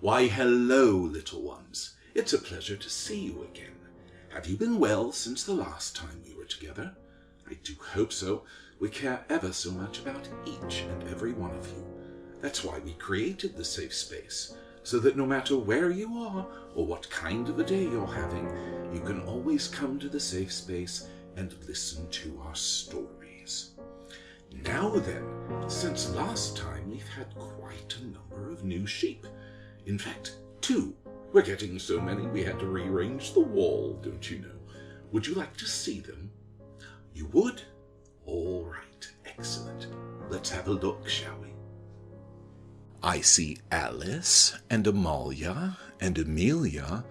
Why, hello, little ones. It's a pleasure to see you again. Have you been well since the last time we were together? I do hope so. We care ever so much about each and every one of you. That's why we created the safe space, so that no matter where you are or what kind of a day you're having, you can always come to the safe space and listen to our stories. Now then, since last time we've had quite a number of new sheep. In fact, 2. We're getting so many we had to rearrange the wall, don't you know? Would you like to see them? You would? All right, excellent. Let's have a look, shall we? I see Alice and Amalia and Amelia,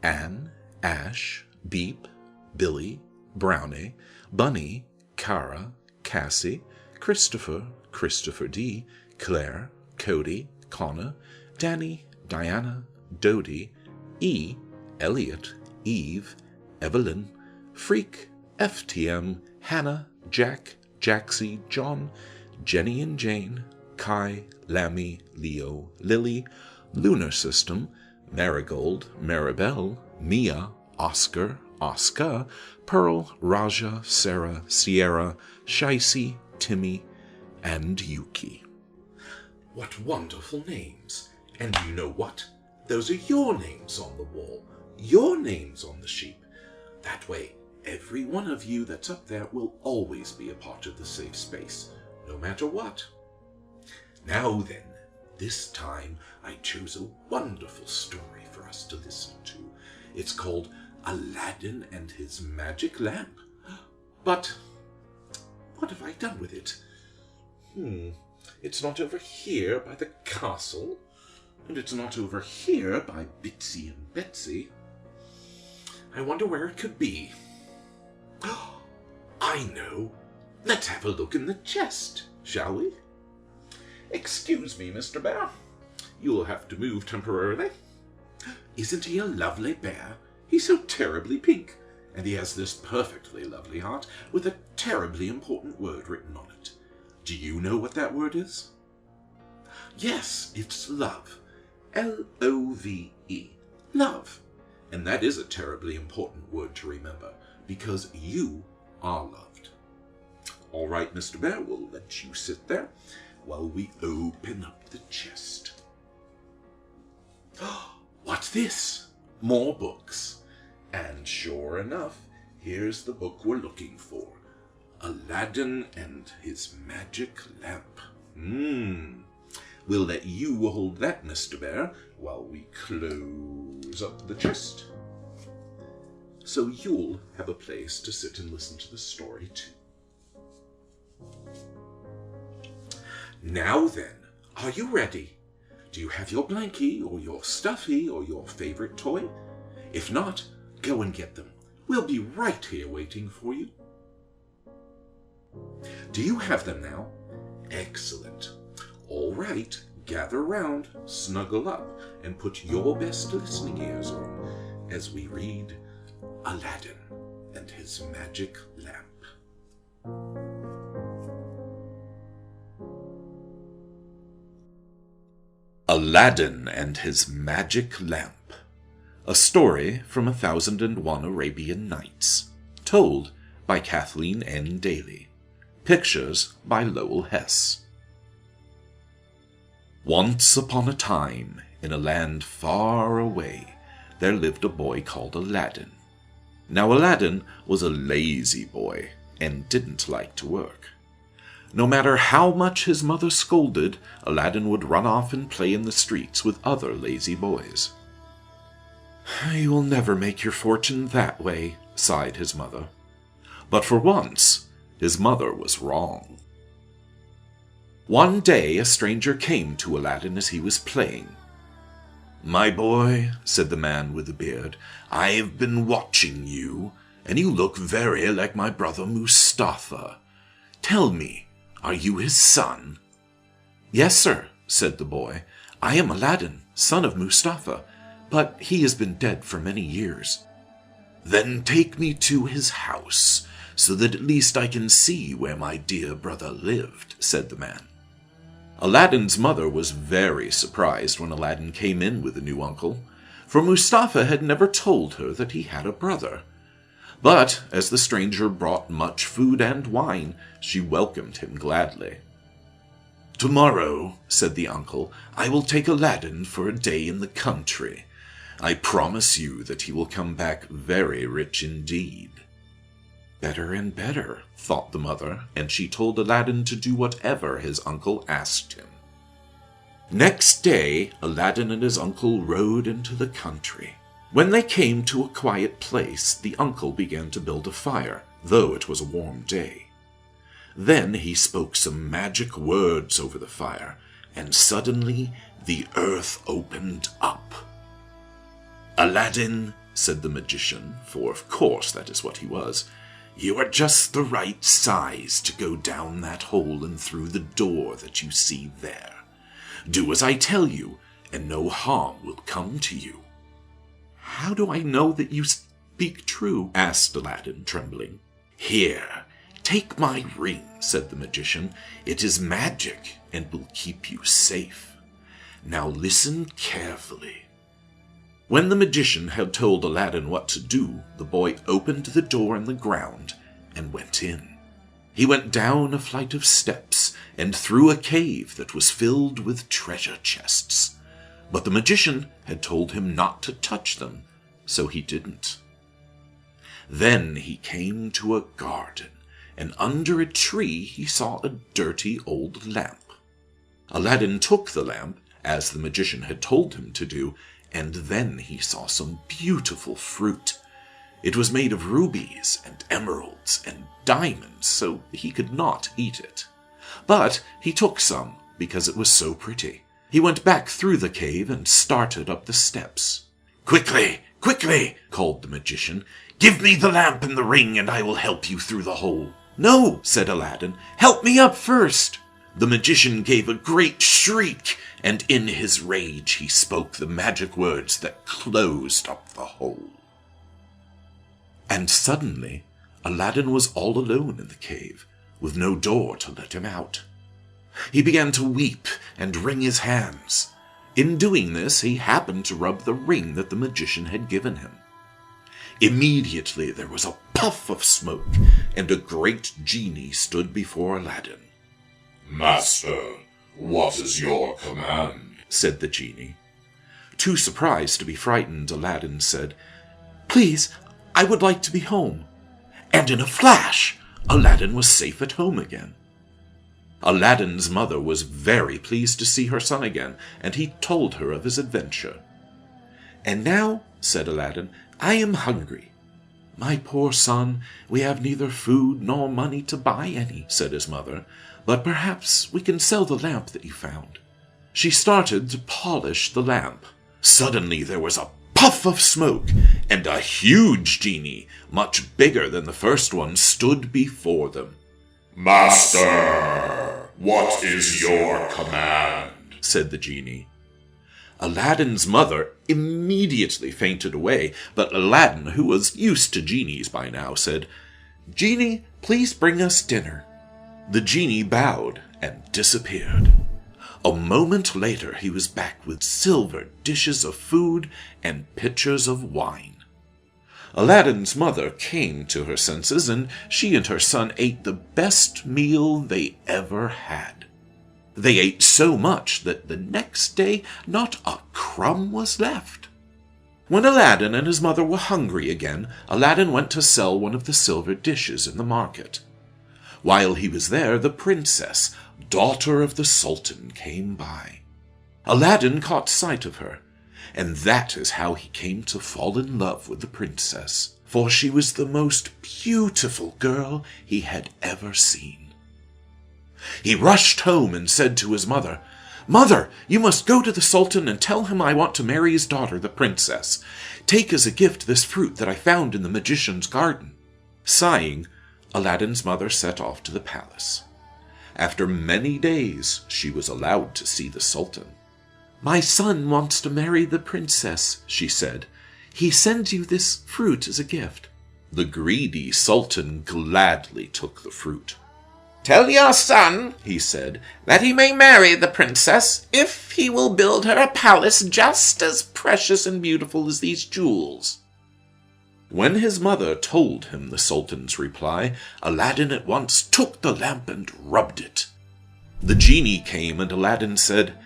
Anne, Ash, Beep, Billy, Brownie, Bunny, Cara, Cassie, Christopher, Christopher D, Claire, Cody, Connor, Danny, Diana, Dodie, E, Elliot, Eve, Evelyn, Freak, FTM, Hannah, Jack, Jaxie, John, Jenny and Jane, Kai, Lammy, Leo, Lily, Lunar System, Marigold, Maribel, Mia, Oscar, Oscar, Pearl, Raja, Sarah, Sierra, Shicey, Timmy, and Yuki. What wonderful names! And you know what? Those are your names on the wall, your names on the sheep. That way, every one of you that's up there will always be a part of the safe space, no matter what. Now then, this time I chose a wonderful story for us to listen to. It's called Aladdin and His Magic Lamp. But what have I done with it? It's not over here by the castle, and it's not over here by Bitsy and Betsy. I wonder where it could be. I know. Let's have a look in the chest, shall we? Excuse me, Mr. Bear. You'll have to move temporarily. Isn't he a lovely bear? He's so terribly pink, and he has this perfectly lovely heart with a terribly important word written on it. Do you know what that word is? Yes, it's love. L-O-V-E. Love. And that is a terribly important word to remember, because you are loved. All right, Mr. Bear, we'll let you sit there while we open up the chest. What's this? More books. And sure enough, here's the book we're looking for. Aladdin and His Magic Lamp. We'll let you hold that, Mr. Bear, while we close up the chest. So you'll have a place to sit and listen to the story too. Now then, are you ready? Do you have your blankie or your stuffie or your favorite toy? If not, go and get them. We'll be right here waiting for you. Do you have them now? Excellent. All right, gather round, snuggle up, and put your best listening ears on as we read Aladdin and His Magic Lamp. Aladdin and His Magic Lamp. A story from 1001 Arabian Nights, told by Kathleen N. Daly. Pictures by Lowell Hess. Once upon a time, in a land far away, there lived a boy called Aladdin. Now Aladdin was a lazy boy and didn't like to work. No matter how much his mother scolded, Aladdin would run off and play in the streets with other lazy boys. "You will never make your fortune that way," sighed his mother. But for once, his mother was wrong. One day a stranger came to Aladdin as he was playing. "My boy," said the man with the beard, "I have been watching you, and you look very like my brother Mustafa. Tell me, are you his son?" "Yes, sir," said the boy. "I am Aladdin, son of Mustafa, but he has been dead for many years." "Then take me to his house, so that at least I can see where my dear brother lived," said the man. Aladdin's mother was very surprised when Aladdin came in with the new uncle, for Mustafa had never told her that he had a brother. But as the stranger brought much food and wine, she welcomed him gladly. "Tomorrow," said the uncle, "I will take Aladdin for a day in the country. I promise you that he will come back very rich indeed." Better and better, thought the mother, and she told Aladdin to do whatever his uncle asked him. Next day, Aladdin and his uncle rode into the country. When they came to a quiet place, the uncle began to build a fire, though it was a warm day. Then he spoke some magic words over the fire, and suddenly the earth opened up. "Aladdin," said the magician, for of course that is what he was, "you are just the right size to go down that hole and through the door that you see there. Do as I tell you, and no harm will come to you." "How do I know that you speak true?" asked Aladdin, trembling. "Here, take my ring," said the magician. "It is magic and will keep you safe. Now listen carefully." When the magician had told Aladdin what to do, the boy opened the door in the ground and went in. He went down a flight of steps and through a cave that was filled with treasure chests. But the magician had told him not to touch them, so he didn't. Then he came to a garden, and under a tree he saw a dirty old lamp. Aladdin took the lamp, as the magician had told him to do, and then he saw some beautiful fruit. It was made of rubies and emeralds and diamonds, so he could not eat it. But he took some, because it was so pretty. He went back through the cave and started up the steps. "Quickly, quickly," called the magician. "Give me the lamp and the ring, and I will help you through the hole." "No," said Aladdin. "Help me up first." The magician gave a great shriek, and in his rage he spoke the magic words that closed up the hole. And suddenly, Aladdin was all alone in the cave, with no door to let him out. He began to weep and wring his hands. In doing this, he happened to rub the ring that the magician had given him. Immediately there was a puff of smoke, and a great genie stood before Aladdin. "Master, what is your command?" said the genie. Too surprised to be frightened, Aladdin said, "Please, I would like to be home." And in a flash, Aladdin was safe at home again. Aladdin's mother was very pleased to see her son again, and he told her of his adventure. "And now," said Aladdin, "I am hungry." "My poor son, we have neither food nor money to buy any," said his mother, "but perhaps we can sell the lamp that you found." She started to polish the lamp. Suddenly there was a puff of smoke, and a huge genie, much bigger than the first one, stood before them. "Master, what is your command?" said the genie. Aladdin's mother immediately fainted away, but Aladdin, who was used to genies by now, said, "Genie, please bring us dinner." The genie bowed and disappeared. A moment later he was back with silver dishes of food and pitchers of wine. Aladdin's mother came to her senses, and she and her son ate the best meal they ever had. They ate so much that the next day not a crumb was left. When Aladdin and his mother were hungry again, Aladdin went to sell one of the silver dishes in the market. While he was there, the princess, daughter of the Sultan, came by. Aladdin caught sight of her, and that is how he came to fall in love with the princess, for she was the most beautiful girl he had ever seen. He rushed home and said to his mother, "Mother, you must go to the Sultan and tell him I want to marry his daughter, the princess. Take as a gift this fruit that I found in the magician's garden." Sighing, Aladdin's mother set off to the palace. After many days, she was allowed to see the Sultan. "My son wants to marry the princess," she said. "He sends you this fruit as a gift." The greedy Sultan gladly took the fruit. "Tell your son," he said, "that he may marry the princess if he will build her a palace just as precious and beautiful as these jewels." When his mother told him the Sultan's reply, Aladdin at once took the lamp and rubbed it. The genie came, and Aladdin said,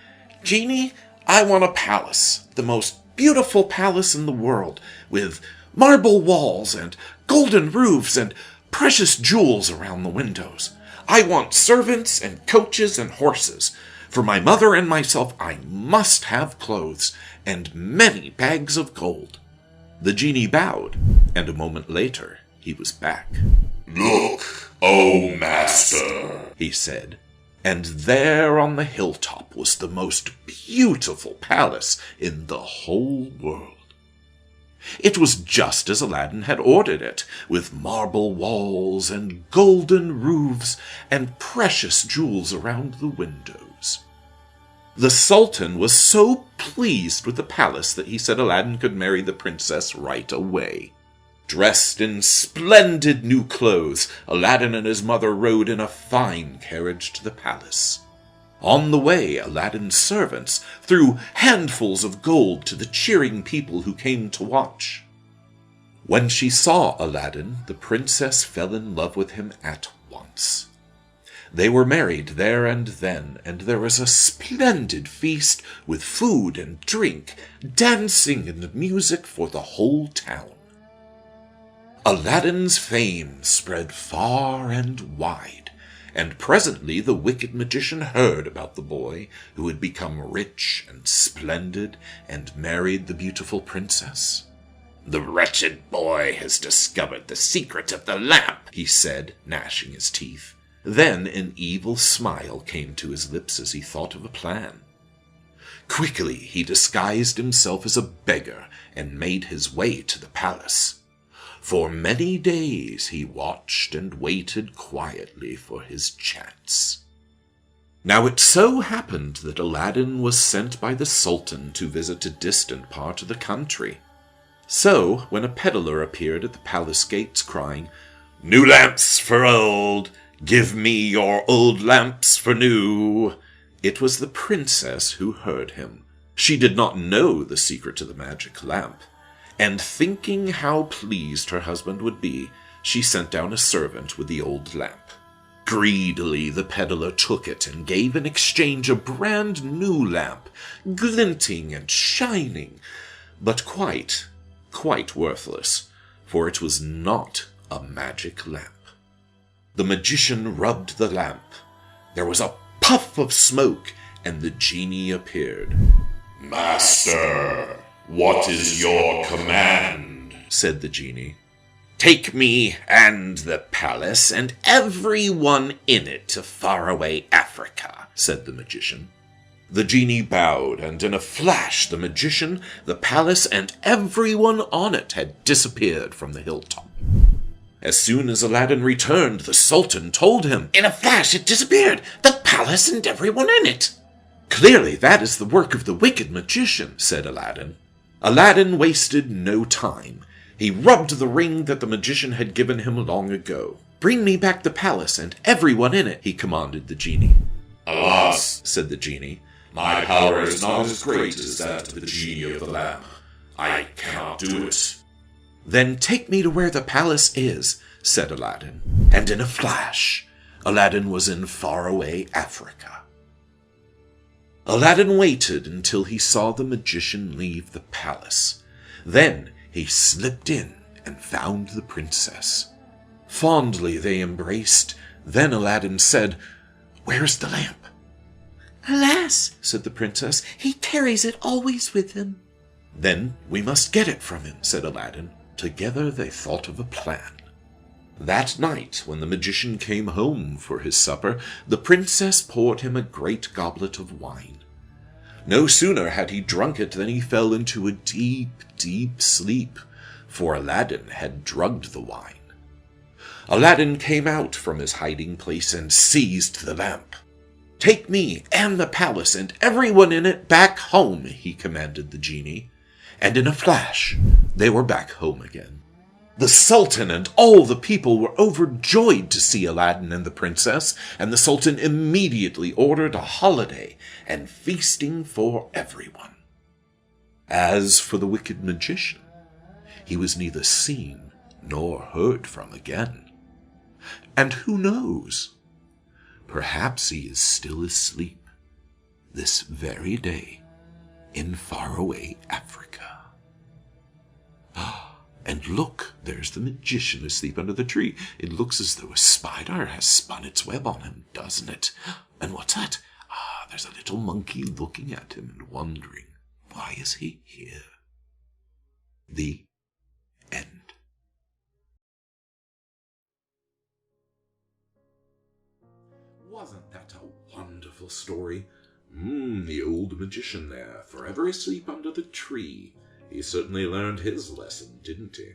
"Genie, I want a palace, the most beautiful palace in the world, with marble walls and golden roofs and precious jewels around the windows. I want servants and coaches and horses. For my mother and myself I must have clothes and many bags of gold." The genie bowed, and a moment later he was back. "Look, O master," he said, and there on the hilltop was the most beautiful palace in the whole world. It was just as Aladdin had ordered it, with marble walls and golden roofs and precious jewels around the windows. The Sultan was so pleased with the palace that he said Aladdin could marry the princess right away. Dressed in splendid new clothes, Aladdin and his mother rode in a fine carriage to the palace. On the way, Aladdin's servants threw handfuls of gold to the cheering people who came to watch. When she saw Aladdin, the princess fell in love with him at once. They were married there and then, and there was a splendid feast with food and drink, dancing and music for the whole town. Aladdin's fame spread far and wide, and presently the wicked magician heard about the boy who had become rich and splendid and married the beautiful princess. "The wretched boy has discovered the secret of the lamp," he said, gnashing his teeth. Then an evil smile came to his lips as he thought of a plan. Quickly he disguised himself as a beggar and made his way to the palace. For many days he watched and waited quietly for his chance. Now it so happened that Aladdin was sent by the Sultan to visit a distant part of the country. So, when a peddler appeared at the palace gates crying, "New lamps for old! Give me your old lamps for new!" it was the princess who heard him. She did not know the secret to the magic lamp, and thinking how pleased her husband would be, she sent down a servant with the old lamp. Greedily the peddler took it and gave in exchange a brand new lamp, glinting and shining, but quite worthless, for it was not a magic lamp. The magician rubbed the lamp. There was a puff of smoke, and the genie appeared. "Master, what is your command?" said the genie. "Take me and the palace and everyone in it to faraway Africa," said the magician. The genie bowed, and in a flash the magician, the palace, and everyone on it had disappeared from the hilltop. As soon as Aladdin returned, the Sultan told him, "In a flash it disappeared, the palace and everyone in it." "Clearly that is the work of the wicked magician," said Aladdin. Aladdin wasted no time. He rubbed the ring that the magician had given him long ago. "Bring me back the palace and everyone in it," he commanded the genie. "Alas," said the genie, "my power is not as great as that of the genie of the lamp. I cannot do it." "Then take me to where the palace is," said Aladdin. And in a flash, Aladdin was in faraway Africa. Aladdin waited until he saw the magician leave the palace. Then he slipped in and found the princess. Fondly they embraced. Then Aladdin said, "Where's the lamp?" "Alas," said the princess, "he carries it always with him." "Then we must get it from him," said Aladdin. Together they thought of a plan. That night, when the magician came home for his supper, the princess poured him a great goblet of wine. No sooner had he drunk it than he fell into a deep, deep sleep, for Aladdin had drugged the wine. Aladdin came out from his hiding place and seized the lamp. "Take me and the palace and everyone in it back home," he commanded the genie. And in a flash, they were back home again. The Sultan and all the people were overjoyed to see Aladdin and the princess, and the Sultan immediately ordered a holiday and feasting for everyone. As for the wicked magician, he was neither seen nor heard from again. And who knows? Perhaps he is still asleep this very day in faraway Africa. And look, there's the magician asleep under the tree. It looks as though a spider has spun its web on him, doesn't it? And what's that? There's a little monkey looking at him and wondering, why is he here? The end. Wasn't that a wonderful story? The old magician there, forever asleep under the tree. He certainly learned his lesson, didn't he?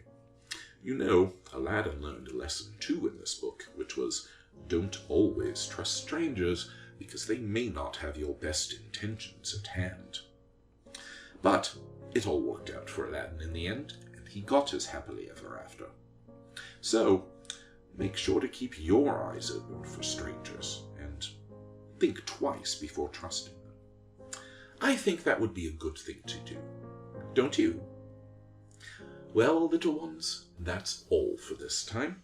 You know, Aladdin learned a lesson too in this book, which was, don't always trust strangers, because they may not have your best intentions at hand. But it all worked out for Aladdin in the end, and he got his happily ever after. So, make sure to keep your eyes open for strangers, and think twice before trusting them. I think that would be a good thing to do. Don't you? Well, little ones, that's all for this time.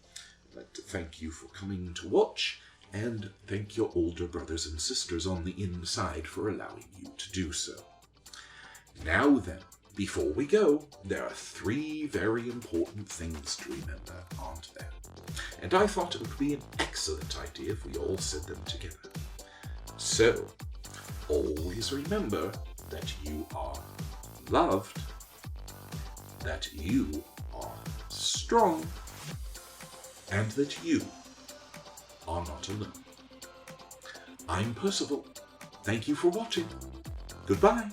I'd like to thank you for coming to watch, and thank your older brothers and sisters on the inside for allowing you to do so. Now then, before we go, there are 3 very important things to remember, aren't there? And I thought it would be an excellent idea if we all said them together. So, always remember that you are loved, that you are strong, and that you are not alone. I'm Percival. Thank you for watching. Goodbye.